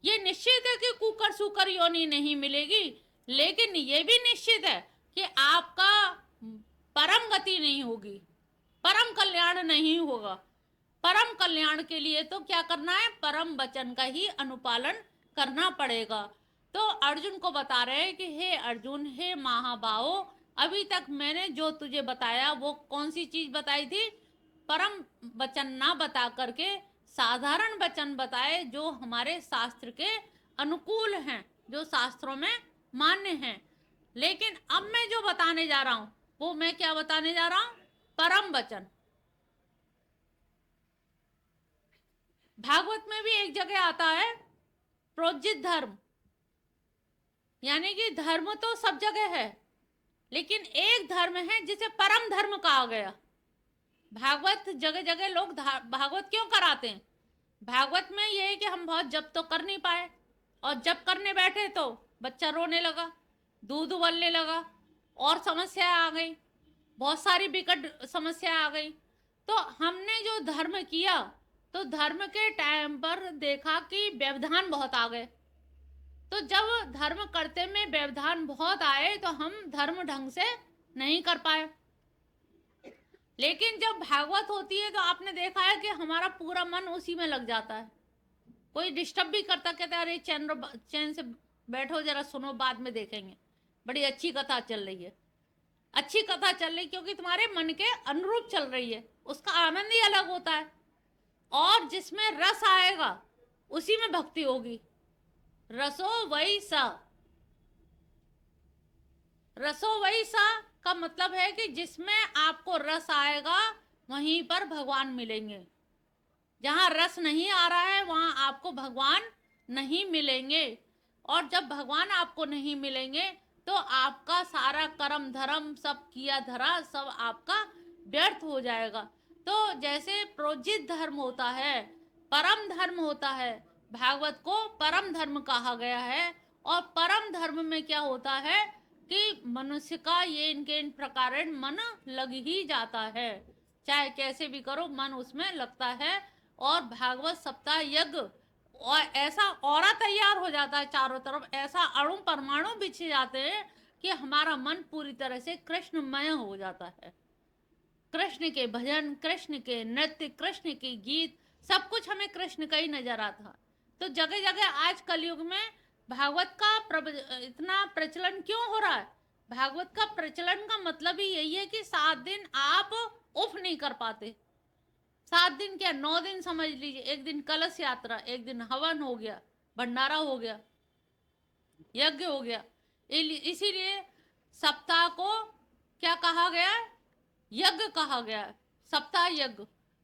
ये निश्चित है कि कुकर सुकर योनि नहीं मिलेगी, लेकिन ये भी निश्चित है कि आपका परम गति नहीं होगी, परम कल्याण नहीं होगा। परम कल्याण के लिए तो क्या करना है, परम वचन का ही अनुपालन करना पड़ेगा। तो अर्जुन को बता रहे हैं कि हे अर्जुन, हे महाबाहो, अभी तक मैंने जो तुझे बताया वो कौन सी चीज बताई थी, परम वचन ना बता करके साधारण वचन बताए जो हमारे शास्त्र के अनुकूल हैं, जो शास्त्रों में मान्य हैं। लेकिन अब मैं जो बताने जा रहा हूं वो मैं क्या बताने जा रहा हूं, परम वचन। भागवत में भी एक जगह आता है प्रोज्जित धर्म, यानी कि धर्म तो सब जगह है, लेकिन एक धर्म है जिसे परम धर्म कहा गया। भागवत जगह जगह लोग भागवत क्यों कराते हैं, भागवत में ये है कि हम बहुत जप तो कर नहीं पाए, और जप करने बैठे तो बच्चा रोने लगा, दूध उबलने लगा, और समस्या आ गई, बहुत सारी विकट समस्या आ गई। तो हमने जो धर्म किया, तो धर्म के टाइम पर देखा कि व्यवधान बहुत आ गए। तो जब धर्म करते में व्यवधान बहुत आए तो हम धर्म ढंग से नहीं कर पाए। लेकिन जब भागवत होती है तो आपने देखा है कि हमारा पूरा मन उसी में लग जाता है। कोई डिस्टर्ब भी करता, कहता है अरे चैन से बैठो जरा सुनो, बाद में देखेंगे, बड़ी अच्छी कथा चल रही है। अच्छी कथा चल रही क्योंकि तुम्हारे मन के अनुरूप चल रही है, उसका आनंद ही अलग होता है। और जिसमें रस आएगा उसी में भक्ति होगी। रसो वही सा, रसो वही सा का मतलब है कि जिसमें आपको रस आएगा वहीं पर भगवान मिलेंगे। जहां रस नहीं आ रहा है वहां आपको भगवान नहीं मिलेंगे। और जब भगवान आपको नहीं मिलेंगे तो आपका सारा कर्म धर्म सब किया धरा सब आपका व्यर्थ हो जाएगा। तो जैसे प्रोजित धर्म होता है, परम धर्म होता है, भागवत को परम धर्म कहा गया है। और परम धर्म में क्या होता है कि मनुष्य का ये इनके इन प्रकार मन लग ही जाता है, चाहे कैसे भी करो मन उसमें लगता है। और भागवत सप्ताह यज्ञ और ऐसा औरा तैयार हो जाता है, चारों तरफ ऐसा अणु परमाणु बिछे जाते हैं कि हमारा मन पूरी तरह से कृष्णमय हो जाता है। कृष्ण के भजन, कृष्ण के नृत्य, कृष्ण के गीत, सब कुछ हमें कृष्ण का ही नजर आता। तो जगह जगह आज कलयुग में भागवत का इतना प्रचलन क्यों हो रहा है? भागवत का प्रचलन का मतलब ही यही है कि 7 दिन आप उफ नहीं कर पाते। 7 दिन क्या, 9 दिन समझ लीजिए। एक दिन कलश यात्रा, एक दिन हवन हो गया, भंडारा हो गया, यज्ञ हो गया। इसीलिए सप्ताह को क्या कहा गया, यज्ञ कहा गया, सप्ताह यज्ञ।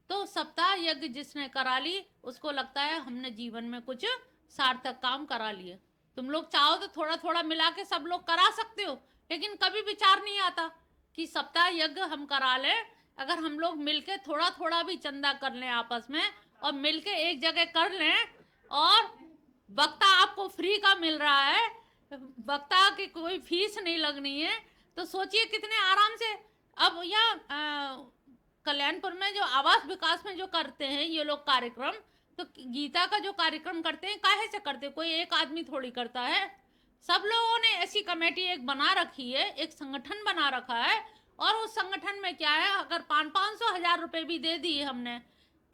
तो सप्ताह यज्ञ जिसने करा ली उसको लगता है हमने जीवन में कुछ सार्थक काम करा लिए। तुम लोग चाहो तो थोड़ा थोड़ा मिला के सब लोग करा सकते हो, लेकिन कभी विचार नहीं आता कि सप्ताह यज्ञ हम करा ले। अगर हम लोग मिलके थोड़ा थोड़ा भी चंदा कर लें आपस में, और मिलके एक जगह कर लें, और वक्ता आपको फ्री का मिल रहा है, वक्ता की कोई फीस नहीं लगनी है, तो सोचिए कितने आराम से। अब या कल्याणपुर में जो आवास विकास में जो करते हैं ये लोग कार्यक्रम, तो गीता का जो कार्यक्रम करते हैं काहे से करते हैं, कोई एक आदमी थोड़ी करता है। सब लोगों ने ऐसी कमेटी एक बना रखी है, एक संगठन बना रखा है। और उस संगठन में क्या है, अगर 500-500 हजार रुपए भी दे दिए हमने,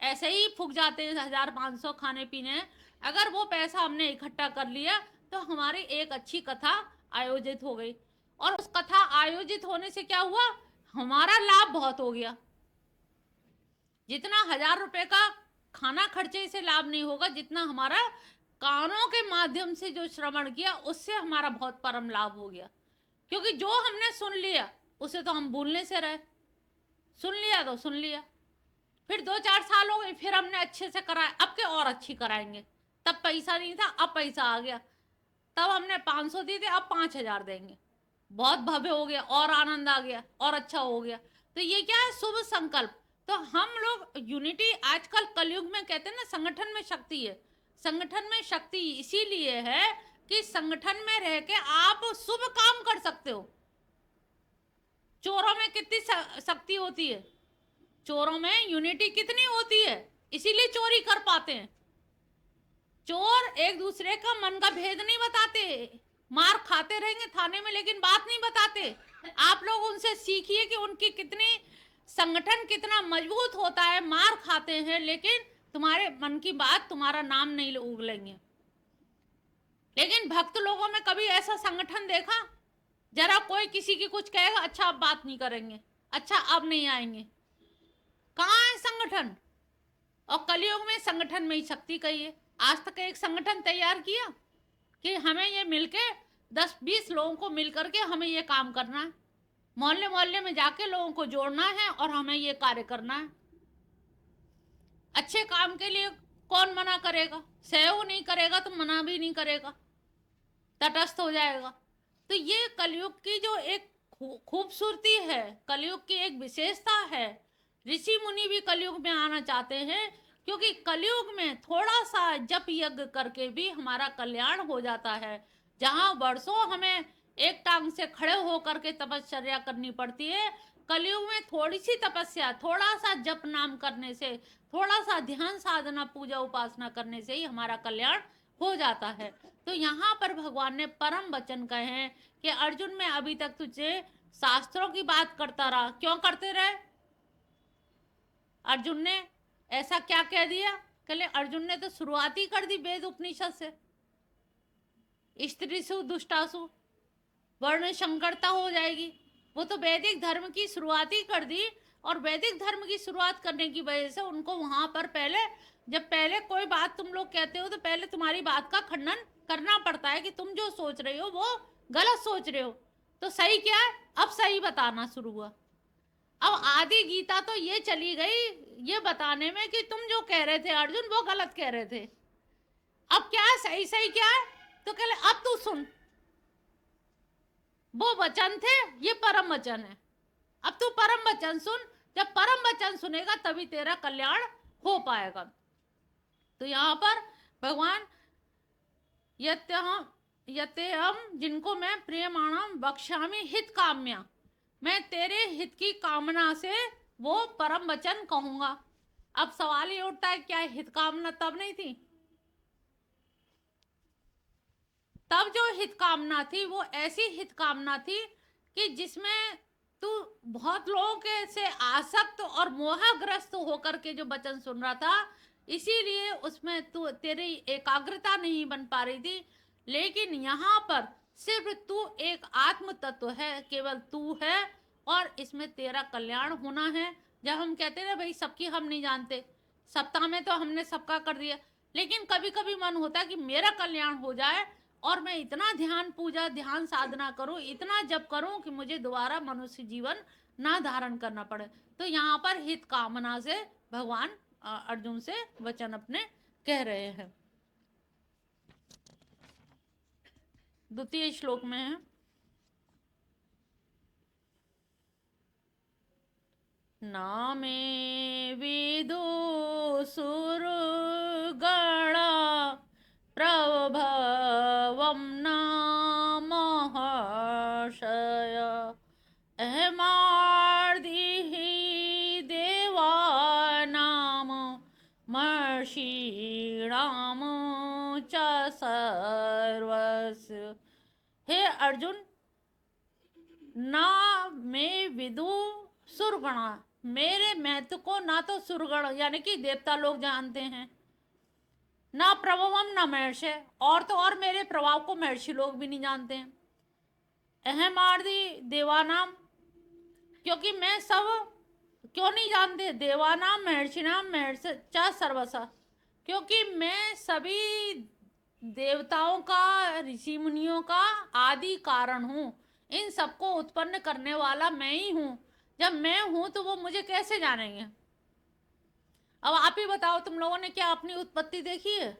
ऐसे ही फूक जाते हैं 1000-500 खाने पीने, अगर वो पैसा हमने इकट्ठा कर लिया तो हमारी एक अच्छी कथा आयोजित हो गई। और उस कथा आयोजित होने से क्या हुआ, हमारा लाभ बहुत हो गया। जितना 1000 रुपए का खाना खर्चे से लाभ नहीं होगा, जितना हमारा कानों के माध्यम से जो श्रवण किया उससे हमारा बहुत परम लाभ हो गया। क्योंकि जो हमने सुन लिया उसे तो हम भूलने से रहे, सुन लिया तो सुन लिया, फिर 2-4 साल हो गए, फिर हमने अच्छे से कराया, अब के और अच्छी कराएंगे। तब पैसा नहीं था, अब पैसा आ गया। तब हमने 500 दी थी, अब 5000 देंगे, बहुत भव्य हो गया, और आनंद आ गया, और अच्छा हो गया। तो ये क्या है, शुभ संकल्प। तो हम लोग यूनिटी आजकल कलयुग में कहते हैं ना, संगठन में शक्ति है। संगठन में शक्ति इसीलिए है कि संगठन में रह के आप शुभ काम कर सकते हो। चोरों में कितनी शक्ति होती है, चोरों में यूनिटी कितनी होती है, इसीलिए चोरी कर पाते हैं। चोर एक दूसरे का मन का भेद नहीं बताते, मार खाते रहेंगे थाने में लेकिन बात नहीं बताते। आप लोग उनसे सीखिए कि उनकी कितनी संगठन कितना मजबूत होता है, मार खाते हैं लेकिन तुम्हारे मन की बात, तुम्हारा नाम नहीं उगलेंगे। लेकिन भक्त लोगों में कभी ऐसा संगठन देखा? जरा कोई किसी की कुछ कहेगा, अच्छा अब बात नहीं करेंगे, अच्छा अब नहीं आएंगे। कहाँ है संगठन? और कलयुग में संगठन में ही शक्ति कही है। आज तक एक संगठन तैयार किया कि हमें ये मिलके 10-20 लोगों को मिलकर के हमें ये काम करना है, मोहल्ले मोहल्ले में जाके लोगों को जोड़ना है और हमें ये कार्य करना है। अच्छे काम के लिए कौन मना करेगा? सहयोग नहीं करेगा तो मना भी नहीं करेगा, तटस्थ हो जाएगा। तो ये कलयुग की जो एक खूबसूरती है, कलयुग की एक विशेषता है। ऋषि मुनि भी कलयुग में आना चाहते हैं, क्योंकि कलयुग में थोड़ा सा जप यज्ञ करके भी हमारा कल्याण हो जाता है। जहां वर्षों हमें एक टांग से खड़े होकर के तपश्चर्या करनी पड़ती है, कलयुग में थोड़ी सी तपस्या, थोड़ा सा जप नाम करने से, थोड़ा सा ध्यान साधना पूजा उपासना करने से ही हमारा कल्याण हो जाता है। तो यहाँ पर भगवान ने परम वचन कहे हैं कि अर्जुन, मैं अभी तक तुझे शास्त्रों की बात करता रहा, क्यों करते रहे? अर्जुन ने ऐसा क्या कह दिया? कहले अर्जुन ने तो शुरुआत ही कर दी वेद उपनिषद से। स्त्रीसु दुष्टासु वर्ण संकरता हो जाएगी, वो तो वैदिक धर्म की शुरुआत ही कर दी। और वैदिक धर्म की शुरुआत करने की वजह से उनको वहां पर पहले कोई बात तुम लोग कहते हो तो पहले तुम्हारी बात का खंडन करना पड़ता है कि तुम जो सोच रहे हो वो गलत सोच रहे हो, तो सही क्या है अब सही बताना शुरू हुआ। अब आदि गीता तो ये चली गई ये बताने में कि तुम जो कह रहे थे अर्जुन वो गलत कह रहे थे, अब क्या है सही, सही क्या है? तो कहले अब तू सुन, वो वचन थे, ये परम वचन है, अब तू परम वचन सुन। जब परम वचन सुनेगा तभी तेरा कल्याण हो पाएगा। तो यहाँ पर भगवान यते हम जिनको मैं प्रियमाणम बक्ष्यामि हित काम्या, मैं तेरे हित की कामना से वो परम वचन कहूंगा। अब सवाल ये उठता है, क्या हित कामना तब नहीं थी? तब जो हित कामना थी वो ऐसी हित कामना थी कि जिसमें तू बहुत लोगों के से आसक्त और मोहग्रस्त होकर के जो वचन सुन रहा था, इसीलिए उसमें तू तेरी एकाग्रता नहीं बन पा रही थी। लेकिन यहाँ पर सिर्फ तू एक आत्म तत्व है, केवल तू है, और इसमें तेरा कल्याण होना है। जब हम कहते हैं भाई सबकी हम नहीं जानते, सप्ताह में तो हमने सबका कर दिया, लेकिन कभी कभी मन होता है कि मेरा कल्याण हो जाए और मैं इतना ध्यान पूजा ध्यान साधना करूं, इतना जप करूं कि मुझे दोबारा मनुष्य जीवन ना धारण करना पड़े। तो यहाँ पर हित कामना से भगवान अर्जुन से वचन अपने कह रहे हैं। द्वितीय श्लोक में है, ना मे विदुसुरगणा प्रभवं न महर्षय अहमार्दिः देवानां महर्षीणां च सर्वस्य। हे अर्जुन, ना मैं विदु सुरगणा, मेरे महत्व को ना तो सुरगण यानी कि देवता लोग जानते हैं, ना प्रभवम न महर्षि, और तो और मेरे प्रभाव को महर्षि लोग भी नहीं जानते हैं। अहम आदि देवानाम, क्योंकि मैं सब क्यों नहीं जानते? देवानाम महर्षिनाम महर्षि चा सर्वसा, क्योंकि मैं सभी देवताओं का ऋषि मुनियों का आदि कारण हूँ, इन सबको उत्पन्न करने वाला मैं ही हूँ। जब मैं हूँ तो वो मुझे कैसे जानेंगे? अब आप ही बताओ, तुम लोगों ने क्या अपनी उत्पत्ति देखी है?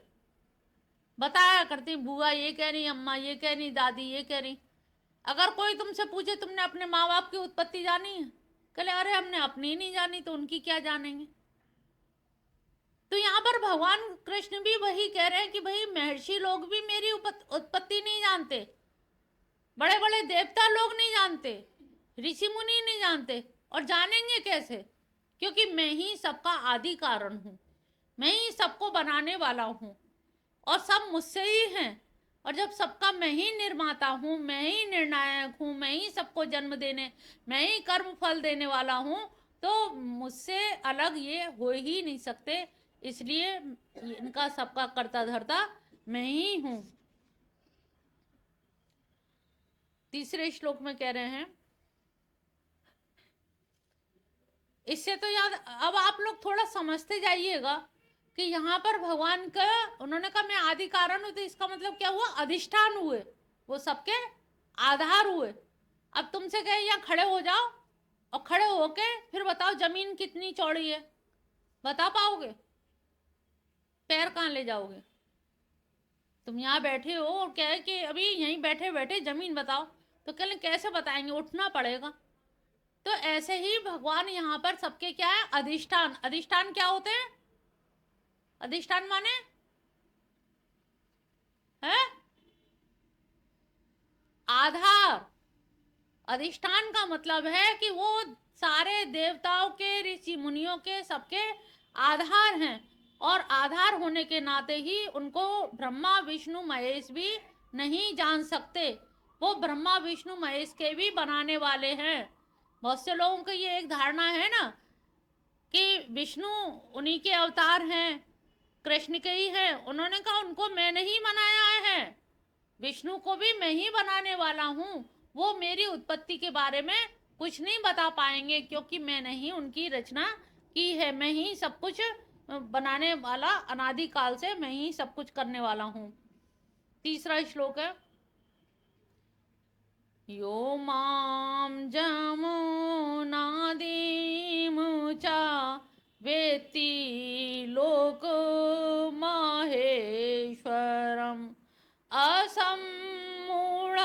बताया करती बुआ ये कह रही, अम्मा ये कह रही, दादी ये कह रही। अगर कोई तुमसे पूछे तुमने अपने माँ बाप की उत्पत्ति जानी है, कहले अरे हमने अपनी ही नहीं जानी, तो उनकी क्या जानेंगे? तो यहाँ पर भगवान कृष्ण भी वही कह रहे हैं कि भाई महर्षि लोग भी मेरी उत्पत्ति नहीं जानते, बड़े बड़े देवता लोग नहीं जानते, ऋषि मुनि नहीं जानते, और जानेंगे कैसे? क्योंकि मैं ही सबका आदि कारण हूँ, मैं ही सबको बनाने वाला हूँ। और सब मुझसे ही हैं। और जब सबका मैं ही निर्माता हूँ, मैं ही निर्णायक हूँ, मैं ही सबको जन्म देने, मैं ही कर्म फल देने वाला हूँ, तो मुझसे अलग ये हो ही नहीं सकते। इसलिए इनका सबका कर्ता धर्ता मैं ही हूँ। तीसरे श्लोक में कह रहे हैं, इससे तो याद, अब आप लोग थोड़ा समझते जाइएगा कि यहाँ पर भगवान का, उन्होंने कहा मैं आदि कारण हूं, तो इसका मतलब क्या हुआ? अधिष्ठान हुए, वो सबके आधार हुए। अब तुमसे कहे यहाँ खड़े हो जाओ, और खड़े होके फिर बताओ जमीन कितनी चौड़ी है, बता पाओगे? पैर कहाँ ले जाओगे? तुम यहाँ बैठे हो और क्या है कि अभी यहीं बैठे बैठे जमीन बताओ, तो कह कैसे बताएंगे, उठना पड़ेगा। तो ऐसे ही भगवान यहाँ पर सबके क्या है? अधिष्ठान। अधिष्ठान क्या होते हैं? अधिष्ठान माने है आधार। अधिष्ठान का मतलब है कि वो सारे देवताओं के, ऋषि मुनियों के, सबके आधार हैं। और आधार होने के नाते ही उनको ब्रह्मा विष्णु महेश भी नहीं जान सकते। वो ब्रह्मा विष्णु महेश के भी बनाने वाले हैं। बहुत से लोगों को ये एक धारणा है ना कि विष्णु उन्हीं के अवतार हैं, कृष्ण के ही हैं। उन्होंने कहा उनको मैंने ही बनाया है, विष्णु को भी मैं ही बनाने वाला हूँ। वो मेरी उत्पत्ति के बारे में कुछ नहीं बता पाएंगे, क्योंकि मैंने ही उनकी रचना की है। मैं ही सब कुछ बनाने वाला, अनादि काल से मैं ही सब कुछ करने वाला हूँ। तीसरा श्लोक है, यो माम जमुनादिमुचा वेत्ति लोक माहेश्वरम असम्मूढ़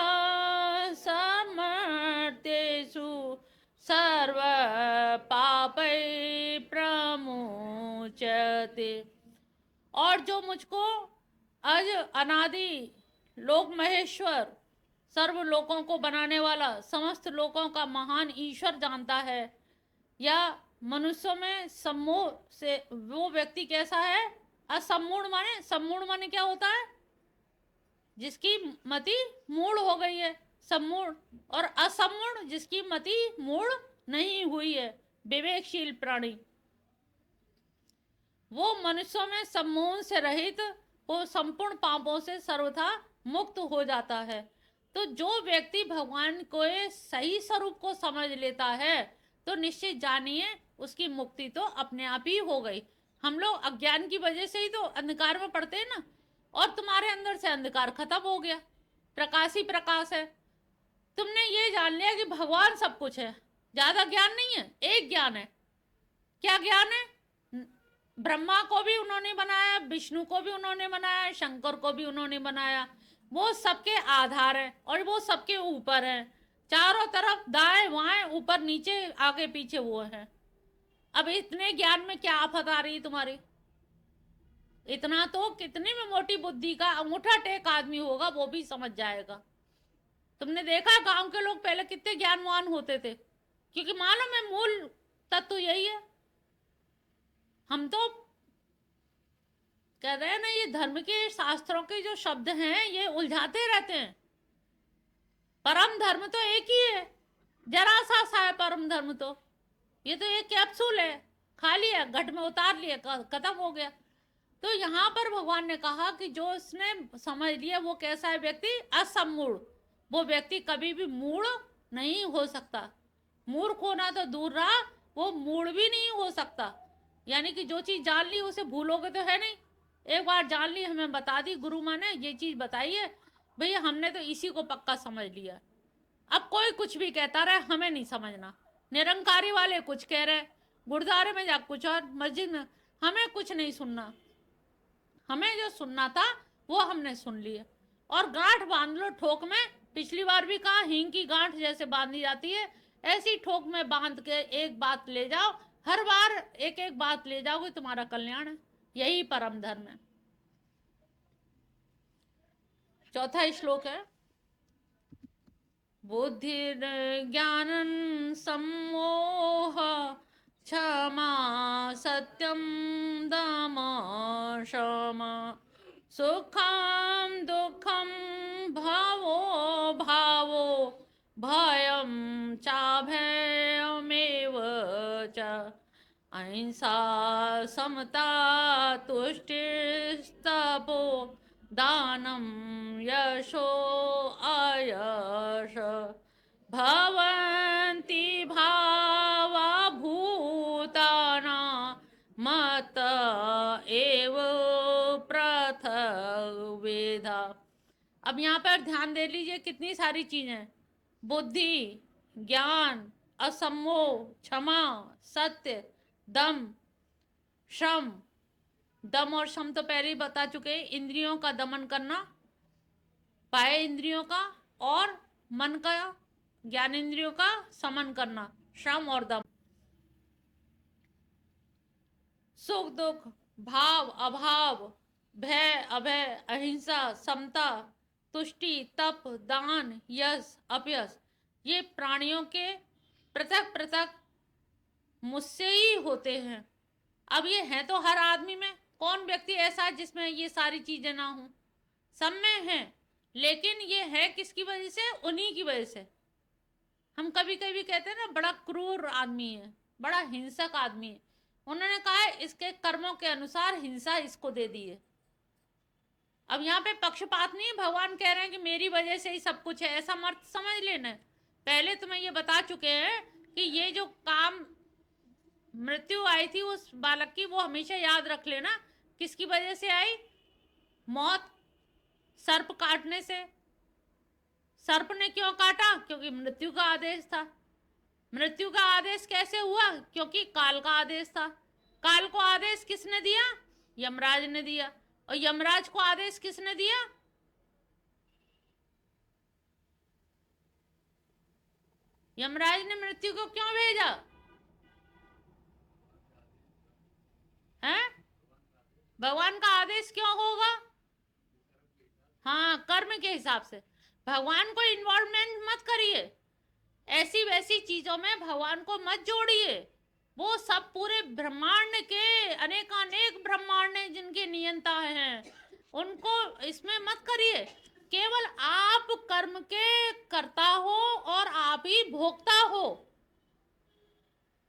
समर्थेषु सर्व पापै प्रमुच्यते। और जो मुझको अज अनादि लोक महेश्वर, सर्व लोकों को बनाने वाला, समस्त लोकों का महान ईश्वर जानता है, या मनुष्यों में सम्मोह से वो व्यक्ति कैसा है? असम्मूढ़ माने, सम्मूढ़ माने क्या होता है? जिसकी मति मूढ़ हो गई है, सम्मूढ़। और असम्मूढ़ जिसकी मति मूढ़ नहीं हुई है, विवेकशील प्राणी। वो मनुष्यों में सम्मोहन से रहित, वो संपूर्ण पापों से सर्वथा मुक्त हो जाता है। तो जो व्यक्ति भगवान को सही स्वरूप को समझ लेता है, तो निश्चित जानिए उसकी मुक्ति तो अपने आप ही हो गई। हम लोग अज्ञान की वजह से ही तो अंधकार में पड़ते हैं ना, और तुम्हारे अंदर से अंधकार खत्म हो गया, प्रकाश ही प्रकाश है। तुमने ये जान लिया कि भगवान सब कुछ है। ज्यादा ज्ञान नहीं है, एक ज्ञान है। क्या ज्ञान है? ब्रह्मा को भी उन्होंने बनाया, विष्णु को भी उन्होंने बनाया, शंकर को भी उन्होंने बनाया। वो सबके आधार है और वो सबके ऊपर है। चारों तरफ दाएं बाएं ऊपर नीचे आगे पीछे वो है। अब इतने ज्ञान में क्या आफत आ रही है तुम्हारी? इतना तो कितनी में मोटी बुद्धि का अंगूठा टेक आदमी होगा वो भी समझ जाएगा। तुमने देखा गांव के लोग पहले कितने ज्ञानवान होते थे, क्योंकि मालूम है मूल तत्व यही है। हम तो कह रहे हैं ना, ये धर्म के शास्त्रों के जो शब्द हैं ये उलझाते रहते हैं। परम धर्म तो एक ही है, जरा सा है परम धर्म। तो ये तो एक कैप्सूल है, खा लिया, घट में उतार लिया, खत्म हो गया। तो यहाँ पर भगवान ने कहा कि जो इसने समझ लिया वो कैसा है व्यक्ति? असम्मूढ़। वो व्यक्ति कभी भी मूढ़ नहीं हो सकता। मूर्ख होना तो दूर रहा, वो मूढ़ भी नहीं हो सकता। यानी कि जो चीज जान ली उसे भूलोगे तो है नहीं। एक बार जान ली, हमें बता दी गुरु माँ ने ये चीज बताई है, भैया हमने तो इसी को पक्का समझ लिया। अब कोई कुछ भी कहता रहे, हमें नहीं समझना। निरंकारी वाले कुछ कह रहे, गुरुद्वारे में जा कुछ और, मस्जिद में, हमें कुछ नहीं सुनना। हमें जो सुनना था वो हमने सुन लिया। और गांठ बांध लो ठोक में। पिछली बार भी कहा हींग की गांठ जैसे बांधी जाती है, ऐसी ठोक में बांध के एक बात ले जाओ। हर बार एक एक बात ले जाओगे, तुम्हारा कल्याण है। यही परम धर्म है। चौथा श्लोक है, बुद्धि ज्ञान सम्मोह क्षमा सत्यम दम क्षमा सुखम दुखम भावो भावो भयम चाभयमेव च अहिंसा समता तुष्टिस्तपो दानं यशो आयश भवन्ति भावा भूतानां मत एव पृथग्वेदा। अब यहाँ पर ध्यान दे लीजिए कितनी सारी चीजें, बुद्धि, ज्ञान, असम्मोह, क्षमा, सत्य, दम, श्रम। दम और श्रम तो पहले ही बता चुके, इंद्रियों का दमन करना, बाह्य इंद्रियों का, और मन का, ज्ञान इंद्रियों का समन करना, श्रम और दम। सुख दुख, भाव अभाव, भय अभय, अहिंसा समता, तुष्टि तप, दान यश अपयश, ये प्राणियों के पृथक पृथक मुझसे ही होते हैं। अब ये है तो हर आदमी में, कौन व्यक्ति ऐसा है जिसमें ये सारी चीजें ना हो? सब में है, लेकिन ये है किसकी वजह से? उन्हीं की वजह से। हम कभी कभी कहते हैं ना, बड़ा क्रूर आदमी है, बड़ा हिंसक आदमी है। उन्होंने कहा है इसके कर्मों के अनुसार हिंसा इसको दे दी है। अब यहाँ पे पक्षपात नहीं है, भगवान कह रहे हैं कि मेरी वजह से ही सब कुछ है, ऐसा मत समझ लेना। पहले तो मैं ये बता चुके हैं कि ये जो काम मृत्यु आई थी उस बालक की, वो हमेशा याद रख लेना किसकी वजह से आई? मौत, सर्प काटने से। सर्प ने क्यों काटा? क्योंकि मृत्यु का आदेश था। मृत्यु का आदेश कैसे हुआ? क्योंकि काल का आदेश था। काल को आदेश किसने दिया? यमराज ने दिया। और यमराज को आदेश किसने दिया? यमराज ने मृत्यु को क्यों भेजा? हैं? भगवान का आदेश क्यों होगा? हाँ, कर्म के हिसाब से। भगवान को इन्वॉल्वमेंट मत करिए, ऐसी वैसी चीजों में भगवान को मत जोड़िए। वो सब पूरे ब्रह्मांड के अनेकानेक ब्रह्मांड हैं जिनके नियंता हैं, उनको इसमें मत करिए। केवल आप कर्म के कर्ता हो और आप ही भोगता हो।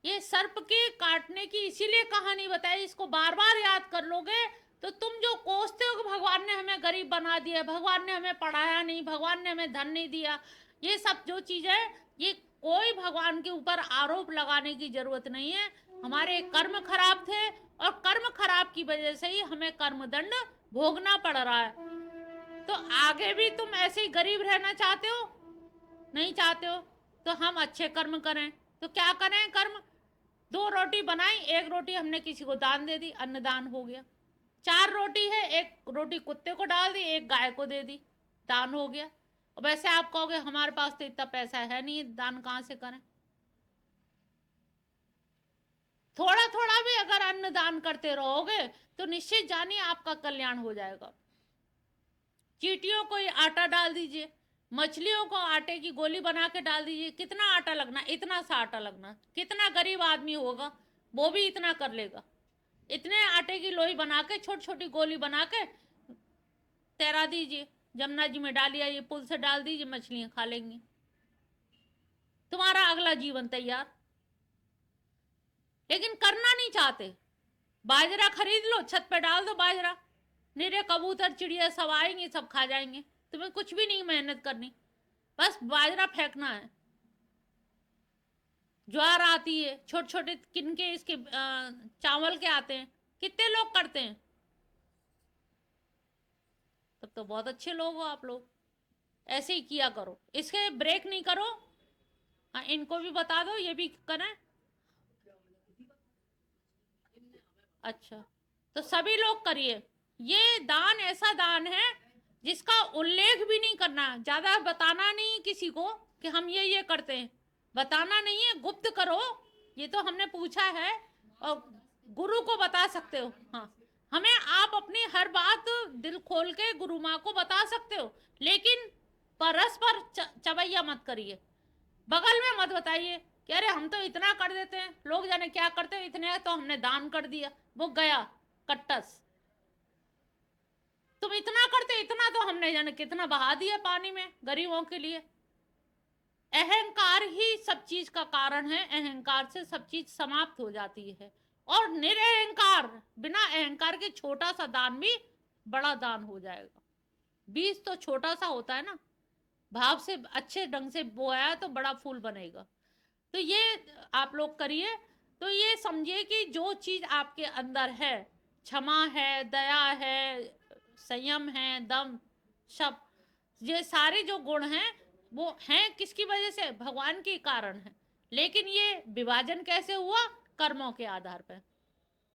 ये सर्प के काटने की इसीलिए कहानी बताई, इसको बार बार याद कर लोगे तो तुम जो कोसते हो कि भगवान ने हमें गरीब बना दिया, भगवान ने हमें पढ़ाया नहीं, भगवान ने हमें धन नहीं दिया, ये सब जो चीज है, ये कोई भगवान के ऊपर आरोप लगाने की जरूरत नहीं है। हमारे कर्म खराब थे और कर्म खराब की वजह से ही हमें कर्मदंड भोगना पड़ रहा है। तो आगे भी तुम ऐसे ही गरीब रहना चाहते हो? नहीं चाहते हो तो हम अच्छे कर्म करें। तो क्या करें कर्म? 2 रोटी बनाई, 1 रोटी हमने किसी को दान दे दी, अन्नदान हो गया। 4 रोटी है, 1 रोटी कुत्ते को डाल दी, 1 गाय को दे दी, दान हो गया। अब वैसे आप कहोगे हमारे पास तो इतना पैसा है नहीं, दान कहां से करें? थोड़ा थोड़ा भी अगर अन्न दान करते रहोगे तो निश्चित जानिए आपका कल्याण हो जाएगा। चींटियों को आटा डाल दीजिए, मछलियों को आटे की गोली बना के डाल दीजिए, कितना आटा लगना? इतना सा आटा लगना। कितना गरीब आदमी होगा वो भी इतना कर लेगा। इतने आटे की लोई बना के, छोटी छोटी गोली बना के तैरा दीजिए, जमुना जी में डालिए, ये पुल से डाल दीजिए, मछलियां खा लेंगी, तुम्हारा अगला जीवन तैयार। लेकिन करना नहीं चाहते। बाजरा खरीद लो, छत पे डाल दो बाजरा, निरे कबूतर चिड़िया सब आएंगे, सब खा जाएंगे, तुम्हें कुछ भी नहीं मेहनत करनी, बस बाजरा फेंकना है। ज्वार आती है, छोटे छोटे किनके इसके चावल के आते हैं, कितने लोग करते हैं? तब तो बहुत अच्छे लोग हो आप लोग। ऐसे ही किया करो, इसके ब्रेक नहीं करो। हाँ, इनको भी बता दो ये भी करें। अच्छा, तो सभी लोग करिए। ये दान ऐसा दान है जिसका उल्लेख भी नहीं करना, ज्यादा बताना नहीं किसी को कि हम ये करते हैं, बताना नहीं है, गुप्त करो। ये तो हमने पूछा है और गुरु को बता सकते हो। हाँ, हमें आप अपनी हर बात दिल खोल के गुरु माँ को बता सकते हो, लेकिन परस्पर चवैया मत करिए। बगल में मत बताइए कि अरे हम तो इतना कर देते हैं, लोग जाने क्या करते हैं, इतने तो हमने दान कर दिया, वो गया कट्टस। तुम इतना करते, इतना तो हमने जाने कितना बहा दिया पानी में गरीबों के लिए। अहंकार ही सब चीज का कारण है, अहंकार से सब चीज समाप्त हो जाती है। और निरअहकार, बिना अहंकार के छोटा सा दान भी बड़ा दान हो जाएगा। बीज तो छोटा सा होता है ना, भाव से अच्छे ढंग से बोया तो बड़ा फूल बनेगा। तो ये आप लोग करिए। तो ये समझिए कि जो चीज आपके अंदर है, क्षमा है, दया है, संयम है, दम, शब, ये सारे जो गुण हैं वो हैं किसकी वजह से? भगवान के कारण है। लेकिन ये विभाजन कैसे हुआ? कर्मों के आधार पर।